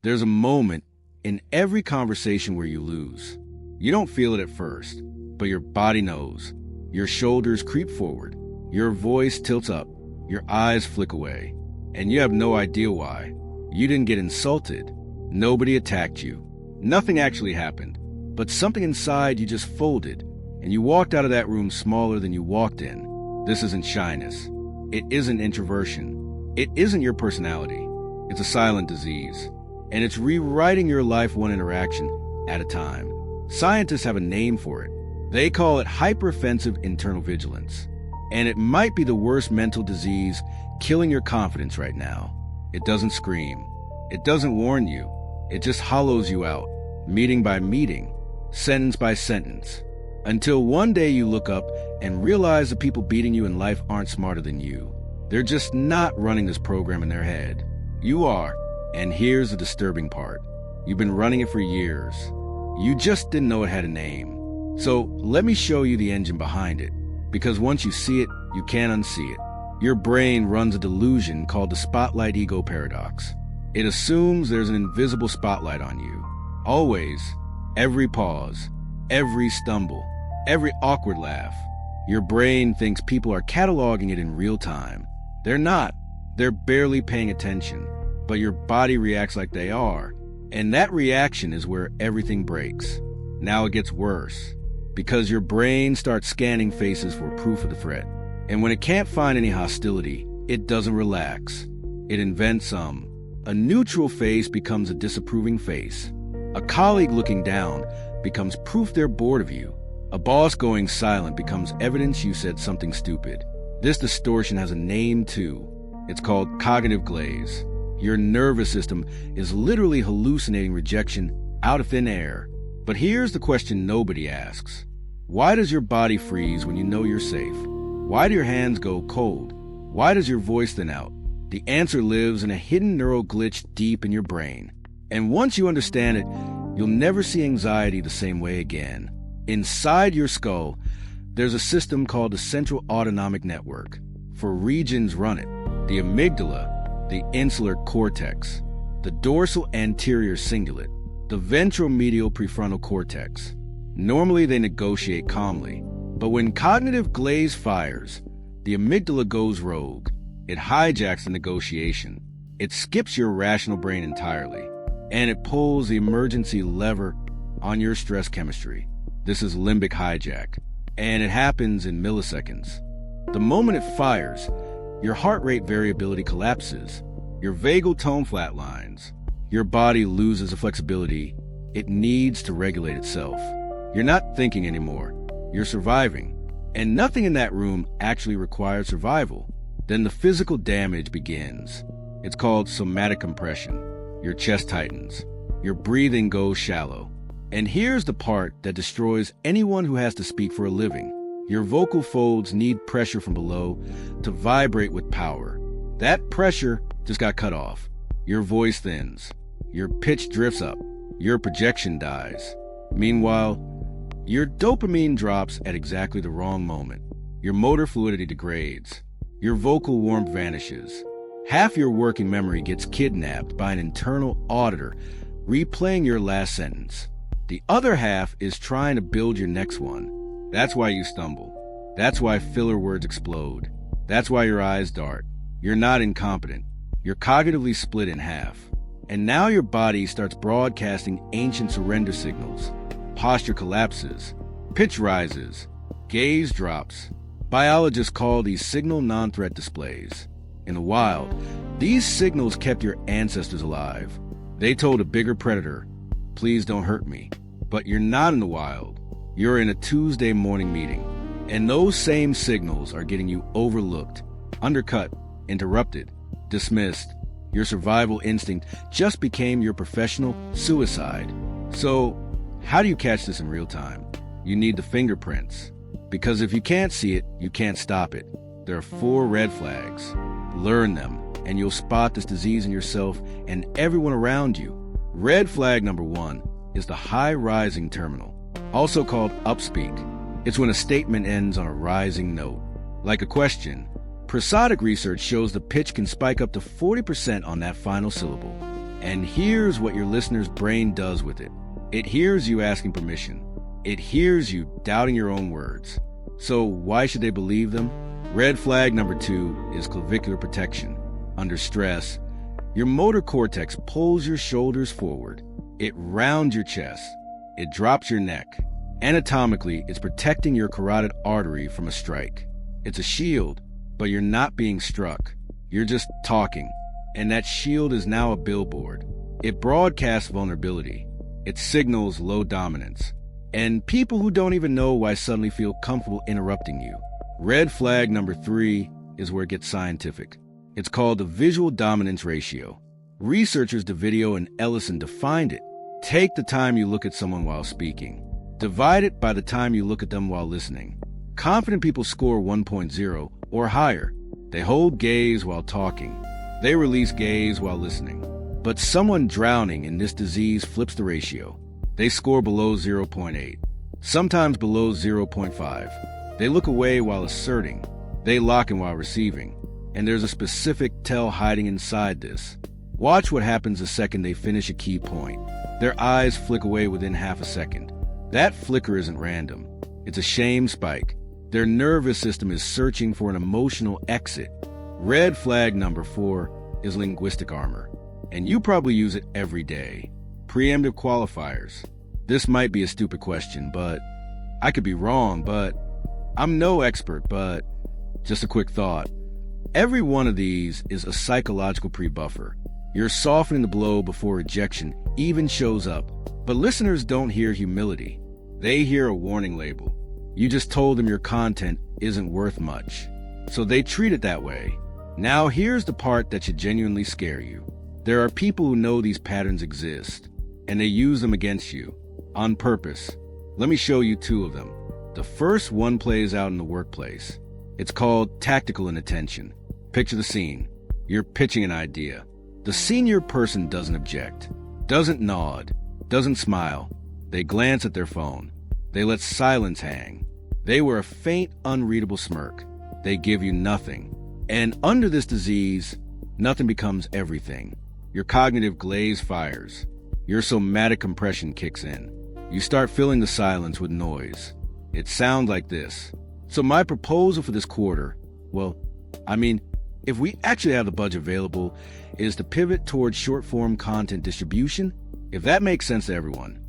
There's a moment in every conversation where you lose. You don't feel it at first, but your body knows. Your shoulders creep forward. Your voice tilts up. Your eyes flick away. And you have no idea why. You didn't get insulted. Nobody attacked you. Nothing actually happened. But something inside you just folded, and you walked out of that room smaller than you walked in. This isn't shyness. It isn't introversion. It isn't your personality. It's a silent disease. And it's rewriting your life one interaction at a time. Scientists have a name for it. They call it Hyper-Refensive Internal Vigilance. And it might be the worst mental disease killing your confidence right now. It doesn't scream. It doesn't warn you. It just hollows you out, meeting by meeting, sentence by sentence, until one day you look up and realize the people beating you in life aren't smarter than you. They're just not running this program in their head. You are. And here's the disturbing part. You've been running it for years. You just didn't know it had a name. So let me show you the engine behind it. Because once you see it, you can't unsee it. Your brain runs a delusion called the spotlight ego paradox. It assumes there's an invisible spotlight on you. Always. Every pause. Every stumble. Every awkward laugh. Your brain thinks people are cataloging it in real time. They're not. They're barely paying attention. But your body reacts like they are. And that reaction is where everything breaks. Now it gets worse. Because your brain starts scanning faces for proof of the threat. And when it can't find any hostility, it doesn't relax. It invents some. A neutral face becomes a disapproving face. A colleague looking down becomes proof they're bored of you. A boss going silent becomes evidence you said something stupid. This distortion has a name too. It's called cognitive glaze. Your nervous system is literally hallucinating rejection out of thin air. But here's the question nobody asks. Why does your body freeze when you know you're safe? Why do your hands go cold? Why does your voice thin out? The answer lives in a hidden neural glitch deep in your brain. And once you understand it, you'll never see anxiety the same way again. Inside your skull, there's a system called the Central Autonomic Network. 4 regions run it. The amygdala, the insular cortex, the dorsal anterior cingulate, the ventral medial prefrontal cortex. Normally they negotiate calmly, but when cognitive glaze fires, the amygdala goes rogue. It hijacks the negotiation. It skips your rational brain entirely, and it pulls the emergency lever on your stress chemistry. This is limbic hijack, and it happens in milliseconds. The moment it fires, your heart rate variability collapses, your vagal tone flatlines, your body loses the flexibility it needs to regulate itself. You're not thinking anymore, you're surviving, and nothing in that room actually requires survival. Then the physical damage begins. It's called somatic compression. Your chest tightens, your breathing goes shallow. And here's the part that destroys anyone who has to speak for a living. Your vocal folds need pressure from below to vibrate with power. That pressure just got cut off. Your voice thins. Your pitch drifts up. Your projection dies. Meanwhile, your dopamine drops at exactly the wrong moment. Your motor fluidity degrades. Your vocal warmth vanishes. Half your working memory gets kidnapped by an internal auditor replaying your last sentence. The other half is trying to build your next one. That's why you stumble. That's why filler words explode. That's why your eyes dart. You're not incompetent. You're cognitively split in half. And now your body starts broadcasting ancient surrender signals. Posture collapses. Pitch rises. Gaze drops. Biologists call these signal non-threat displays. In the wild, these signals kept your ancestors alive. They told a bigger predator, "Please don't hurt me." But you're not in the wild. You're in a Tuesday morning meeting. And those same signals are getting you overlooked, undercut, interrupted, dismissed. Your survival instinct just became your professional suicide. So, how do you catch this in real time? You need the fingerprints. Because if you can't see it, you can't stop it. There are 4 red flags. Learn them, and you'll spot this disease in yourself and everyone around you. Red flag number 1 is the high-rising terminal, also called Upspeak. It's when a statement ends on a rising note, like a question. Prosodic research shows the pitch can spike up to 40% on that final syllable. And here's what your listener's brain does with it. It hears you asking permission. It hears you doubting your own words. So why should they believe them? Red flag number 2 is clavicular protection. Under stress, your motor cortex pulls your shoulders forward. It rounds your chest. It drops your neck. Anatomically, it's protecting your carotid artery from a strike. It's a shield, but you're not being struck. You're just talking. And that shield is now a billboard. It broadcasts vulnerability. It signals low dominance. And people who don't even know why suddenly feel comfortable interrupting you. Red flag number 3 is where it gets scientific. It's called the visual dominance ratio. Researchers DeVideo and Ellison defined it. Take the time you look at someone while speaking. Divide it by the time you look at them while listening. Confident people score 1.0 or higher. They hold gaze while talking. They release gaze while listening. But someone drowning in this disease flips the ratio. They score below 0.8, sometimes below 0.5. They look away while asserting. They lock in while receiving. And there's a specific tell hiding inside this. Watch what happens the second they finish a key point. Their eyes flick away within half a second. That flicker isn't random. It's a shame spike. Their nervous system is searching for an emotional exit. Red flag number 4 is linguistic armor. And you probably use it every day. Preemptive qualifiers. This might be a stupid question, but I could be wrong, but I'm no expert, but just a quick thought. Every one of these is a psychological pre-buffer. You're softening the blow before rejection even shows up. But listeners don't hear humility. They hear a warning label. You just told them your content isn't worth much. So they treat it that way. Now here's the part that should genuinely scare you. There are people who know these patterns exist, and they use them against you, on purpose. Let me show you 2 of them. The first one plays out in the workplace. It's called tactical inattention. Picture the scene. You're pitching an idea. The senior person doesn't object, doesn't nod, doesn't smile. They glance at their phone. They let silence hang. They wear a faint, unreadable smirk. They give you nothing. And under this disease, nothing becomes everything. Your cognitive glaze fires. Your somatic compression kicks in. You start filling the silence with noise. It sounds like this. So my proposal for this quarter, if we actually have the budget available, is to pivot towards short-form content distribution, if that makes sense to everyone.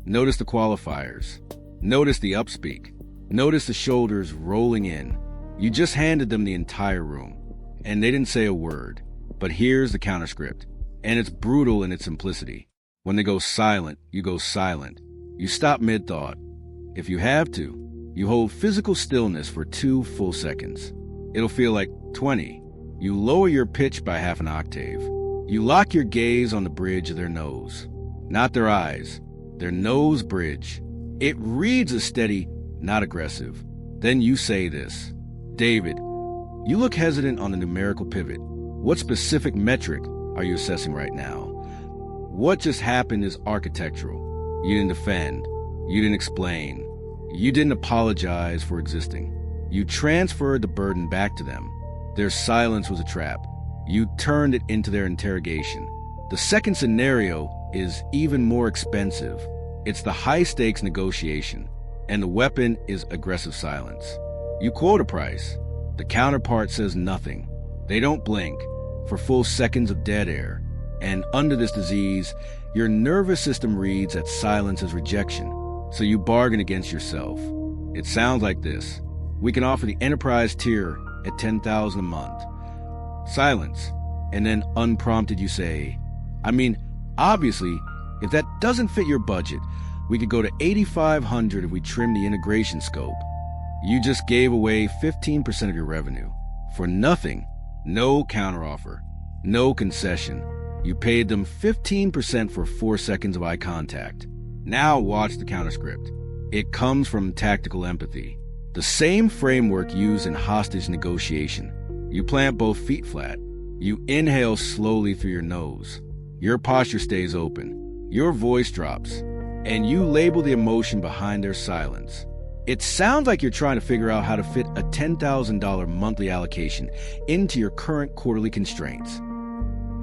Notice the qualifiers. Notice the upspeak. Notice the shoulders rolling in. You just handed them the entire room, and they didn't say a word. But here's the counterscript, and it's brutal in its simplicity. When they go silent, you go silent. You stop mid-thought. If you have to, you hold physical stillness for 2 full seconds. It'll feel like 20. You lower your pitch by half an octave. You lock your gaze on the bridge of their nose. Not their eyes, their nose bridge. It reads as steady, not aggressive. Then you say this. David, you look hesitant on the numerical pivot. What specific metric are you assessing right now? What just happened is architectural. You didn't defend. You didn't explain. You didn't apologize for existing. You transferred the burden back to them. Their silence was a trap. You turned it into their interrogation. The second scenario is even more expensive. It's the high-stakes negotiation, and the weapon is aggressive silence. You quote a price. The counterpart says nothing. They don't blink for full seconds of dead air. And under this disease, your nervous system reads that silence as rejection. So you bargain against yourself. It sounds like this. We can offer the enterprise tier at $10,000 a month. Silence. And then unprompted you say, obviously, if that doesn't fit your budget, we could go to $8,500 if we trim the integration scope. You just gave away 15% of your revenue. For nothing. No counteroffer. No concession. You paid them 15% for 4 seconds of eye contact. Now watch the counterscript. It comes from tactical empathy. The same framework used in hostage negotiation. You plant both feet flat. You inhale slowly through your nose. Your posture stays open. Your voice drops. And you label the emotion behind their silence. It sounds like you're trying to figure out how to fit a $10,000 monthly allocation into your current quarterly constraints.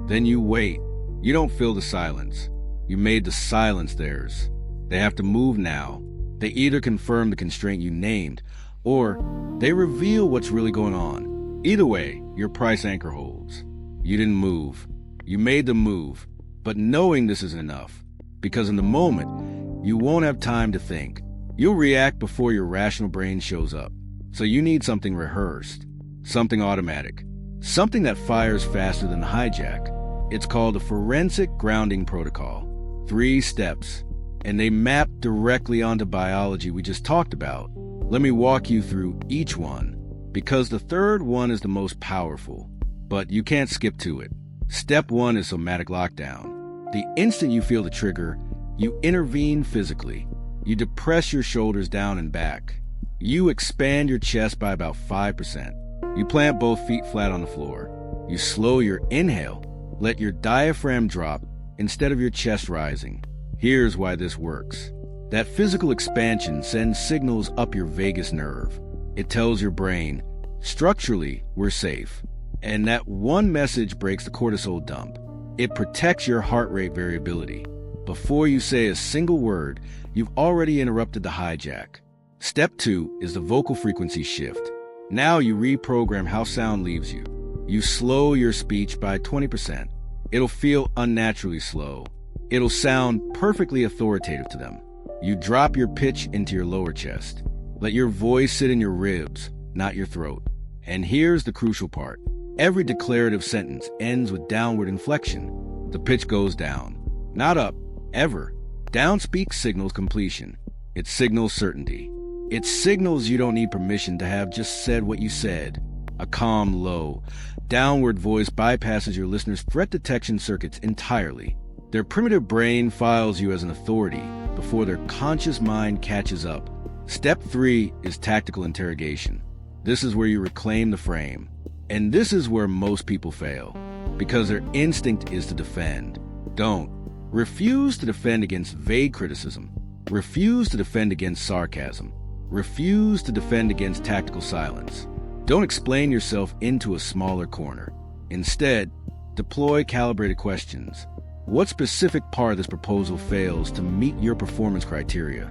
Then you wait. You don't fill the silence. You made the silence theirs. They have to move now. They either confirm the constraint you named, or they reveal what's really going on. Either way, your price anchor holds. You didn't move. You made them move. But knowing this isn't enough, because in the moment, you won't have time to think. You'll react before your rational brain shows up. So you need something rehearsed, something automatic, something that fires faster than the hijack. It's called a forensic grounding protocol. 3 steps, and they map directly onto biology we just talked about. Let me walk you through each one, because the third one is the most powerful, but you can't skip to it. Step 1 is Somatic Lock-Down. The instant you feel the trigger, you intervene physically. You depress your shoulders down and back. You expand your chest by about 5%. You plant both feet flat on the floor. You slow your inhale. Let your diaphragm drop instead of your chest rising. Here's why this works. That physical expansion sends signals up your vagus nerve. It tells your brain, structurally, we're safe. And that one message breaks the cortisol dump. It protects your heart rate variability. Before you say a single word, you've already interrupted the hijack. Step 2 is the vocal frequency shift. Now you reprogram how sound leaves you. You slow your speech by 20%. It'll feel unnaturally slow. It'll sound perfectly authoritative to them. You drop your pitch into your lower chest. Let your voice sit in your ribs, not your throat. And here's the crucial part. Every declarative sentence ends with downward inflection. The pitch goes down, not up, ever. Downspeak signals completion. It signals certainty. It signals you don't need permission to have just said what you said. A calm, low, downward voice bypasses your listener's threat detection circuits entirely. Their primitive brain files you as an authority before their conscious mind catches up. Step 3 is tactical interrogation. This is where you reclaim the frame. And this is where most people fail, because their instinct is to defend. Don't. Refuse to defend against vague criticism. Refuse to defend against sarcasm. Refuse to defend against tactical silence. Don't explain yourself into a smaller corner. Instead, deploy calibrated questions. What specific part of this proposal fails to meet your performance criteria?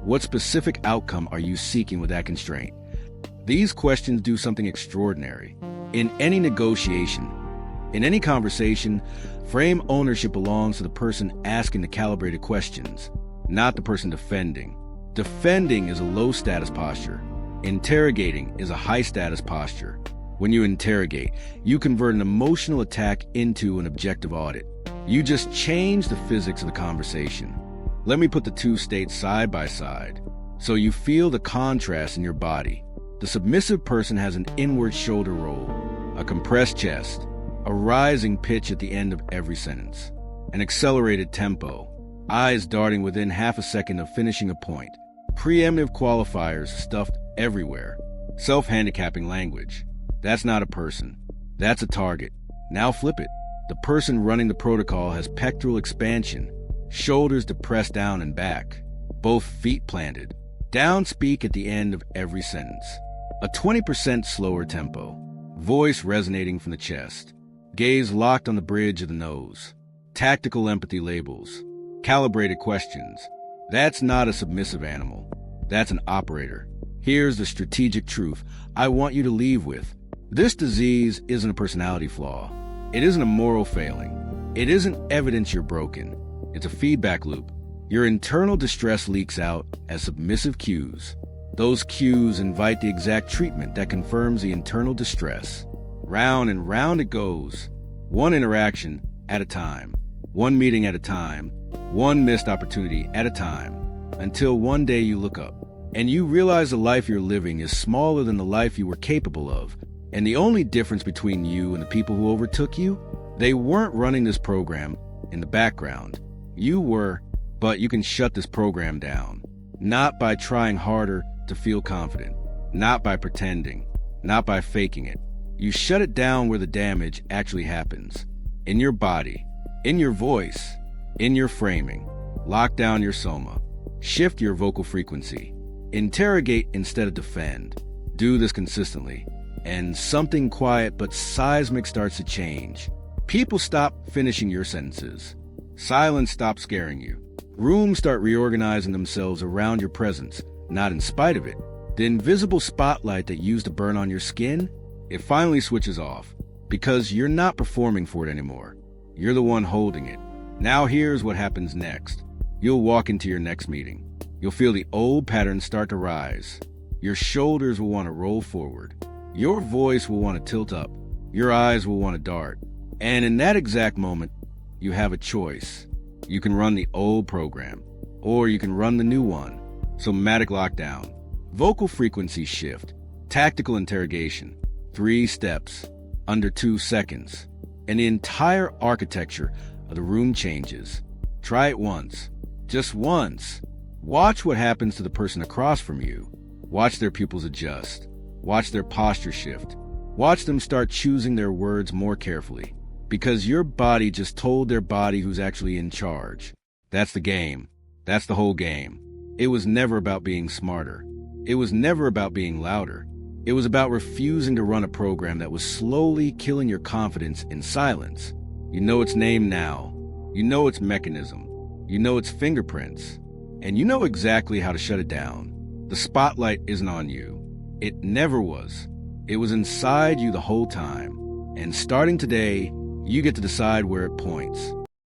What specific outcome are you seeking with that constraint? These questions do something extraordinary. In any negotiation, in any conversation, frame ownership belongs to the person asking the calibrated questions, not the person defending. Defending is a low-status posture. Interrogating is a high-status posture. When you interrogate, you convert an emotional attack into an objective audit. You just change the physics of the conversation. Let me put the 2 states side by side, so you feel the contrast in your body. The submissive person has an inward shoulder roll, a compressed chest, a rising pitch at the end of every sentence, an accelerated tempo, eyes darting within half a second of finishing a point, preemptive qualifiers stuffed everywhere, self-handicapping language. That's not a person. That's a target. Now flip it. The person running the protocol has pectoral expansion, shoulders depressed down and back, both feet planted, downspeak at the end of every sentence. A 20% slower tempo, voice resonating from the chest, gaze locked on the bridge of the nose, tactical empathy labels, calibrated questions. That's not a submissive animal. That's an operator. Here's the strategic truth I want you to leave with. This disease isn't a personality flaw. It isn't a moral failing. It isn't evidence you're broken. It's a feedback loop. Your internal distress leaks out as submissive cues. Those cues invite the exact treatment that confirms the internal distress. Round and round it goes. One interaction at a time. One meeting at a time. One missed opportunity at a time. Until one day you look up and you realize the life you're living is smaller than the life you were capable of. And the only difference between you and the people who overtook you, they weren't running this program in the background. You were, but you can shut this program down. Not by trying harder to feel confident. Not by pretending. Not by faking it. You shut it down where the damage actually happens. In your body. In your voice. In your framing. Lock down your soma. Shift your vocal frequency. Interrogate instead of defend. Do this consistently. And something quiet but seismic starts to change. People stop finishing your sentences. Silence stops scaring you. Rooms start reorganizing themselves around your presence, not in spite of it. The invisible spotlight that used to burn on your skin, it finally switches off, because you're not performing for it anymore. You're the one holding it. Now here's what happens next. You'll walk into your next meeting. You'll feel the old patterns start to rise. Your shoulders will want to roll forward. Your voice will want to tilt up. Your eyes will want to dart. And in that exact moment, you have a choice. You can run the old program, or you can run the new one. Somatic Lock-Down, vocal frequency shift, tactical interrogation, 3 steps, under 2 seconds. And the entire architecture of the room changes. Try it once, just once. Watch what happens to the person across from you. Watch their pupils adjust. Watch their posture shift. Watch them start choosing their words more carefully. Because your body just told their body who's actually in charge. That's the game. That's the whole game. It was never about being smarter. It was never about being louder. It was about refusing to run a program that was slowly killing your confidence in silence. You know its name now. You know its mechanism. You know its fingerprints. And you know exactly how to shut it down. The spotlight isn't on you. It never was. It was inside you the whole time. And starting today, you get to decide where it points.